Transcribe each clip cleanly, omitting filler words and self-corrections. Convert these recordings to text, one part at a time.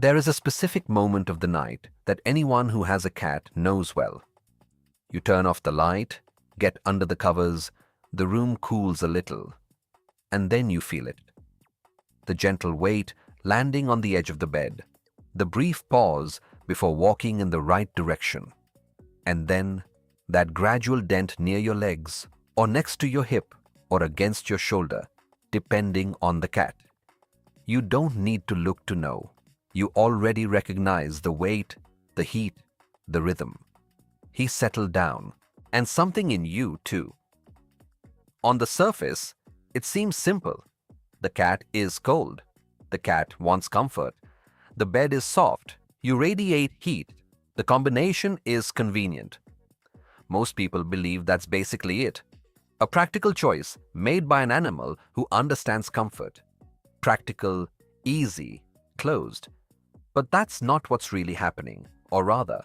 There is a specific moment of the night that anyone who has a cat knows well. You turn off the light, get under the covers, the room cools a little, and then you feel it. The gentle weight landing on the edge of the bed, the brief pause before walking in the right direction, and then that gradual dent near your legs or next to your hip or against your shoulder, depending on the cat. You don't need to look to know. You already recognize the weight, the heat, the rhythm. He settled down, and something in you too. On the surface, it seems simple. The cat is cold. The cat wants comfort. The bed is soft. You radiate heat. The combination is convenient. Most people believe that's basically it. A practical choice made by an animal who understands comfort. Practical, easy, closed. But that's not what's really happening. Or rather,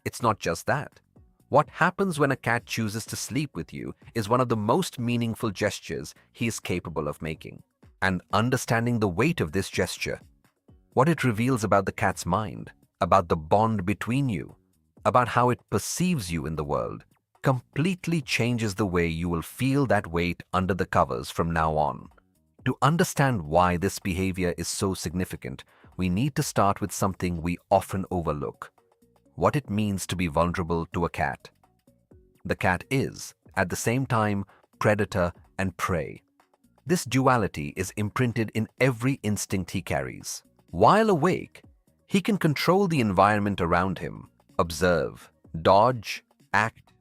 it's not just that. What happens when a cat chooses to sleep with you is one of the most meaningful gestures he is capable of making. And understanding the weight of this gesture, what it reveals about the cat's mind, about the bond between you, about how it perceives you in the world, completely changes the way you will feel that weight under the covers from now on. To understand why this behavior is so significant, we need to start with something we often overlook: what it means to be vulnerable to a cat. The cat is, at the same time, predator and prey. This duality is imprinted in every instinct he carries. While awake, he can control the environment around him, observe, dodge, act.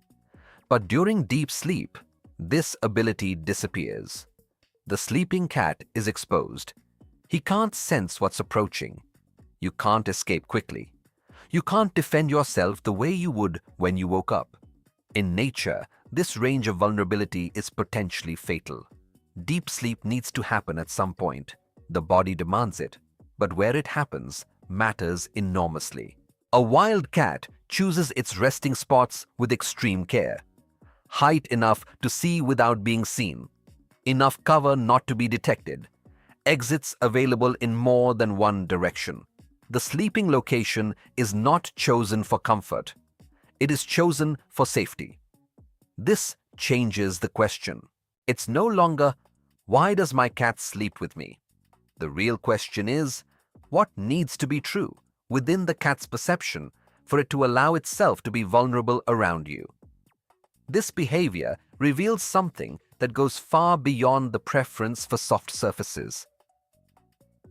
But during deep sleep, this ability disappears. The sleeping cat is exposed. He can't sense what's approaching. You can't escape quickly. You can't defend yourself the way you would when you woke up. In nature, this range of vulnerability is potentially fatal. Deep sleep needs to happen at some point. The body demands it, but where it happens matters enormously. A wild cat chooses its resting spots with extreme care. Height enough to see without being seen. Enough cover not to be detected. Exits available in more than one direction. The sleeping location is not chosen for comfort. It is chosen for safety. This changes the question. It's no longer, why does my cat sleep with me? The real question is, what needs to be true within the cat's perception for it to allow itself to be vulnerable around you? This behavior reveals something that goes far beyond the preference for soft surfaces.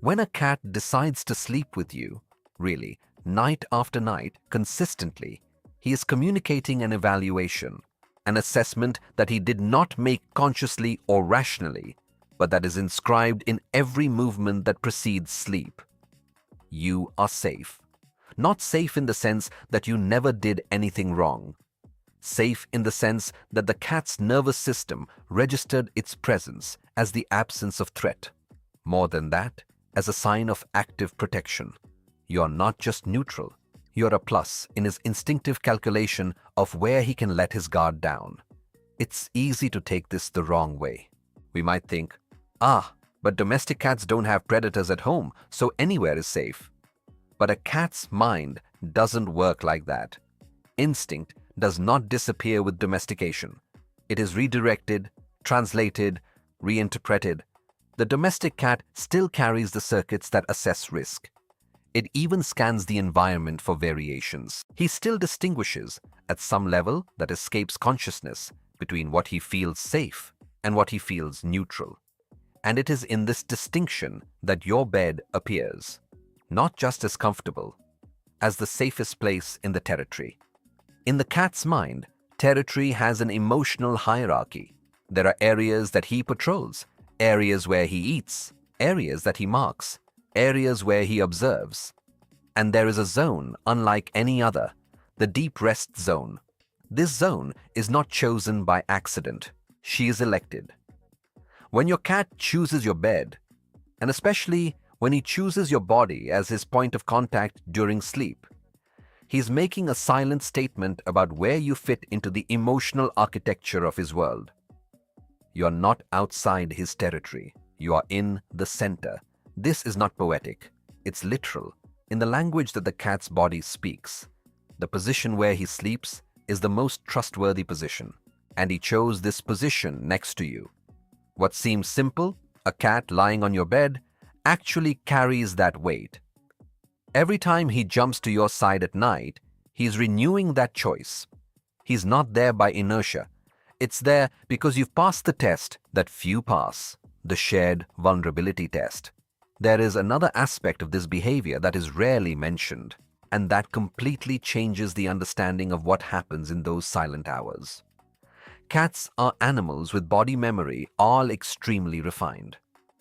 When a cat decides to sleep with you, really, night after night, consistently, he is communicating an evaluation, an assessment that he did not make consciously or rationally, but that is inscribed in every movement that precedes sleep. You are safe. Not safe in the sense that you never did anything wrong. Safe in the sense that the cat's nervous system registered its presence as the absence of threat. More than that, as a sign of active protection. You're not just neutral, you're a plus in his instinctive calculation of where he can let his guard down. It's easy to take this the wrong way. We might think, but domestic cats don't have predators at home, so anywhere is safe. But a cat's mind doesn't work like that. Instinct does not disappear with domestication. It is redirected, translated, reinterpreted. The domestic cat still carries the circuits that assess risk. It even scans the environment for variations. He still distinguishes, at some level that escapes consciousness, between what he feels safe and what he feels neutral. And it is in this distinction that your bed appears, not just as comfortable, as the safest place in the territory. In the cat's mind, territory has an emotional hierarchy. There are areas that he patrols, areas where he eats, areas that he marks, areas where he observes. And there is a zone unlike any other, the deep rest zone. This zone is not chosen by accident. She is elected. When your cat chooses your bed, and especially when he chooses your body as his point of contact during sleep, he's making a silent statement about where you fit into the emotional architecture of his world. You're not outside his territory. You are in the center. This is not poetic. It's literal. in the language that the cat's body speaks. The position where he sleeps is the most trustworthy position, and he chose this position next to you. What seems simple, a cat lying on your bed, actually carries that weight. Every time he jumps to your side at night, he's renewing that choice. He's not there by inertia. It's there because you've passed the test that few pass, the shared vulnerability test. There is another aspect of this behavior that is rarely mentioned, and that completely changes the understanding of what happens in those silent hours. Cats are animals with body memory, all extremely refined.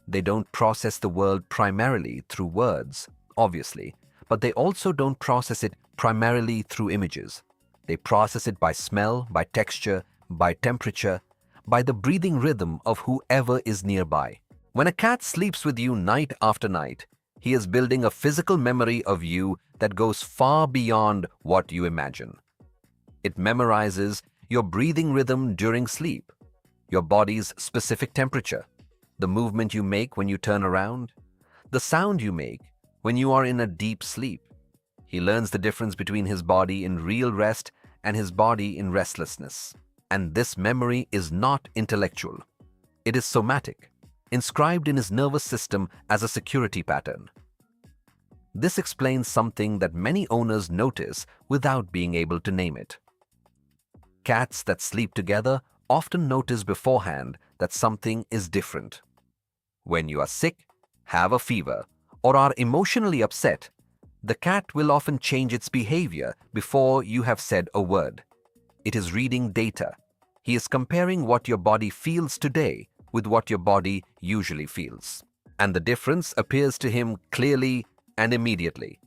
They don't process the world primarily through words, obviously, but they also don't process it primarily through images. They process it by smell, by texture, by temperature, by the breathing rhythm of whoever is nearby. When a cat sleeps with you night after night, he is building a physical memory of you that goes far beyond what you imagine. It memorizes your breathing rhythm during sleep, your body's specific temperature, the movement you make when you turn around, the sound you make when you are in a deep sleep. He learns the difference between his body in real rest and his body in restlessness. And this memory is not intellectual. It is somatic, inscribed in his nervous system as a security pattern. This explains something that many owners notice without being able to name it. Cats that sleep together often notice beforehand that something is different. When you are sick, have a fever, or are emotionally upset, the cat will often change its behavior before you have said a word. It is reading data. He is comparing what your body feels today with what your body usually feels. And the difference appears to him clearly and immediately.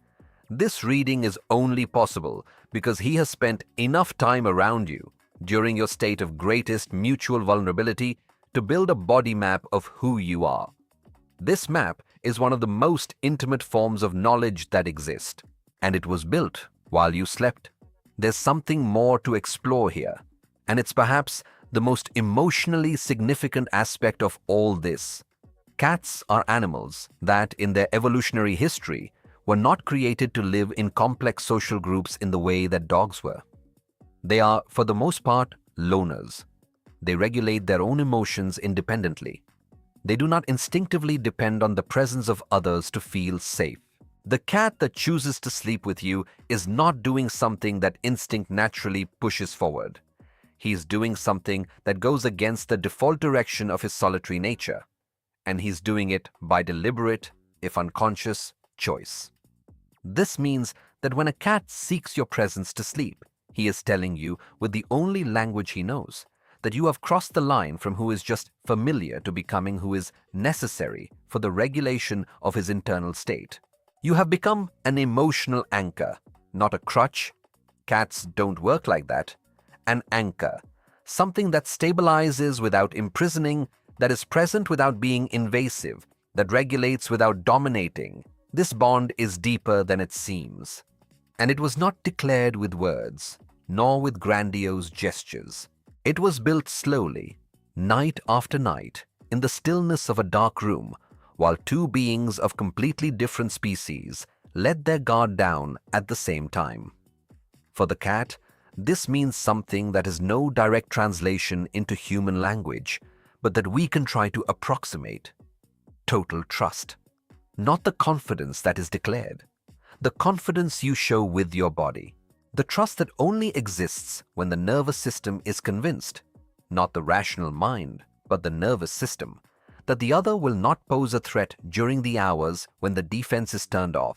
This reading is only possible because he has spent enough time around you during your state of greatest mutual vulnerability to build a body map of who you are. This map is one of the most intimate forms of knowledge that exist, and it was built while you slept. There's something more to explore here, and it's perhaps the most emotionally significant aspect of all this. Cats are animals that, in their evolutionary history, were not created to live in complex social groups in the way that dogs were. They are, for the most part, loners. They regulate their own emotions independently. They do not instinctively depend on the presence of others to feel safe. The cat that chooses to sleep with you is not doing something that instinct naturally pushes forward. He is doing something that goes against the default direction of his solitary nature, and he's doing it by deliberate, if unconscious, choice. This means that when a cat seeks your presence to sleep, he is telling you, with the only language he knows, that you have crossed the line from who is just familiar to becoming who is necessary for the regulation of his internal state. You have become an emotional anchor, not a crutch. Cats don't work like that. An anchor, something that stabilizes without imprisoning, that is present without being invasive, that regulates without dominating. This bond is deeper than it seems. And it was not declared with words, nor with grandiose gestures. It was built slowly, night after night, in the stillness of a dark room, while two beings of completely different species let their guard down at the same time. For the cat, this means something that is no direct translation into human language, but that we can try to approximate. Total trust. Not the confidence that is declared. The confidence you show with your body. The trust that only exists when the nervous system is convinced, not the rational mind, but the nervous system, that the other will not pose a threat during the hours when the defense is turned off.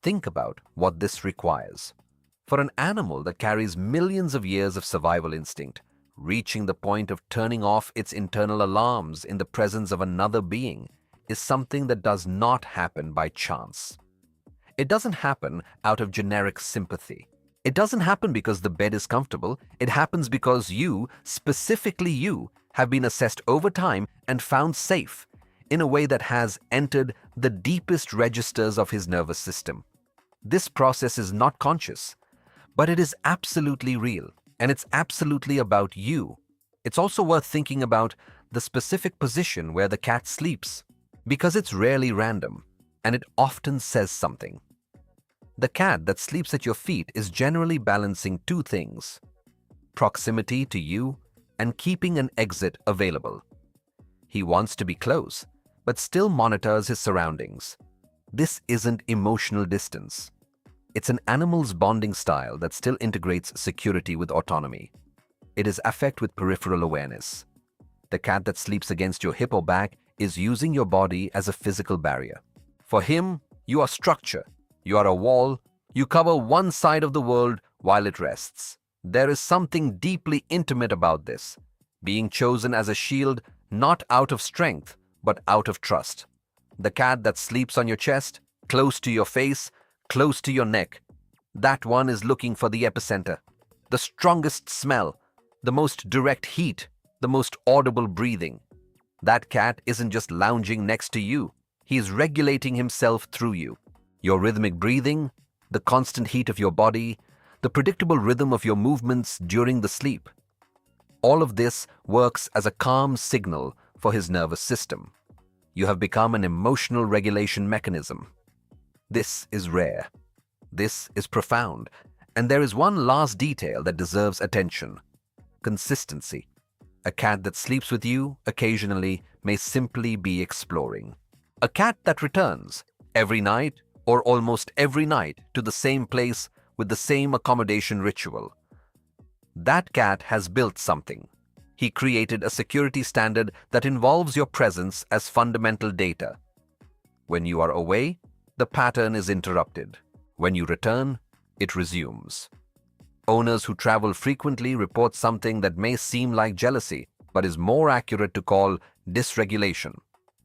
Think about what this requires. For an animal that carries millions of years of survival instinct, reaching the point of turning off its internal alarms in the presence of another being is something that does not happen by chance. It doesn't happen out of generic sympathy. It doesn't happen because the bed is comfortable. It happens because you, specifically you, have been assessed over time and found safe in a way that has entered the deepest registers of his nervous system. This process is not conscious, but it is absolutely real, and it's absolutely about you. It's also worth thinking about the specific position where the cat sleeps, because it's rarely random, and it often says something. The cat that sleeps at your feet is generally balancing two things: proximity to you and keeping an exit available. He wants to be close, but still monitors his surroundings. This isn't emotional distance. It's an animal's bonding style that still integrates security with autonomy. It is affect with peripheral awareness. The cat that sleeps against your hip or back is using your body as a physical barrier. For him, you are structure. You are a wall. You cover one side of the world while it rests. There is something deeply intimate about this, being chosen as a shield not out of strength, but out of trust. The cat that sleeps on your chest, close to your face, close to your neck, that one is looking for the epicenter, the strongest smell, the most direct heat, the most audible breathing. That cat isn't just lounging next to you, he's regulating himself through you. Your rhythmic breathing, the constant heat of your body, the predictable rhythm of your movements during the sleep. All of this works as a calm signal for his nervous system. You have become an emotional regulation mechanism. This is rare. This is profound. And there is one last detail that deserves attention: consistency. A cat that sleeps with you occasionally may simply be exploring. A cat that returns every night or almost every night to the same place with the same accommodation ritual. That cat has built something. He created a security standard that involves your presence as fundamental data. When you are away, the pattern is interrupted. When you return, it resumes. Owners who travel frequently report something that may seem like jealousy, but is more accurate to call dysregulation.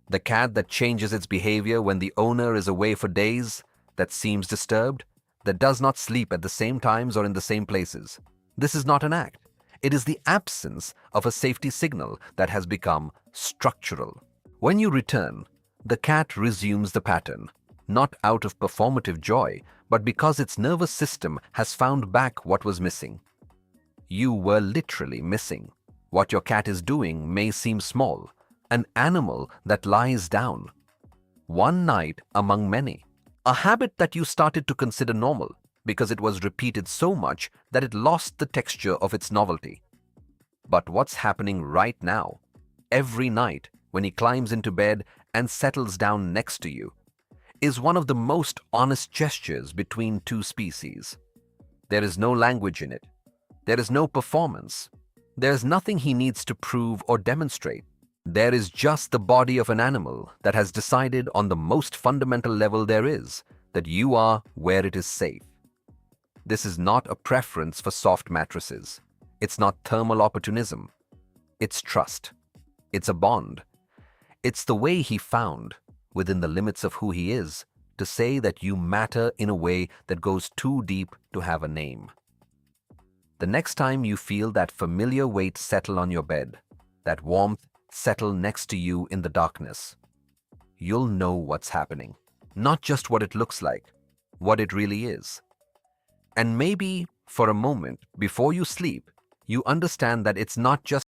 The cat that changes its behavior when the owner is away for days, that seems disturbed, that does not sleep at the same times or in the same places. This is not an act. It is the absence of a safety signal that has become structural. When you return, the cat resumes the pattern, not out of performative joy, but because its nervous system has found back what was missing. You were literally missing. What your cat is doing may seem small, an animal that lies down. One night among many. A habit that you started to consider normal because it was repeated so much that it lost the texture of its novelty. But what's happening right now, every night when he climbs into bed and settles down next to you, is one of the most honest gestures between two species. There is no language in it. There is no performance. There is nothing he needs to prove or demonstrate. There is just the body of an animal that has decided on the most fundamental level there is that you are where it is safe. This is not a preference for soft mattresses. It's not thermal opportunism. It's trust. It's a bond. It's the way he found, within the limits of who he is, to say that you matter in a way that goes too deep to have a name. The next time you feel that familiar weight settle on your bed, that warmth settle next to you in the darkness, you'll know what's happening. Not just what it looks like, what it really is. And maybe, for a moment, before you sleep, you understand that it's not just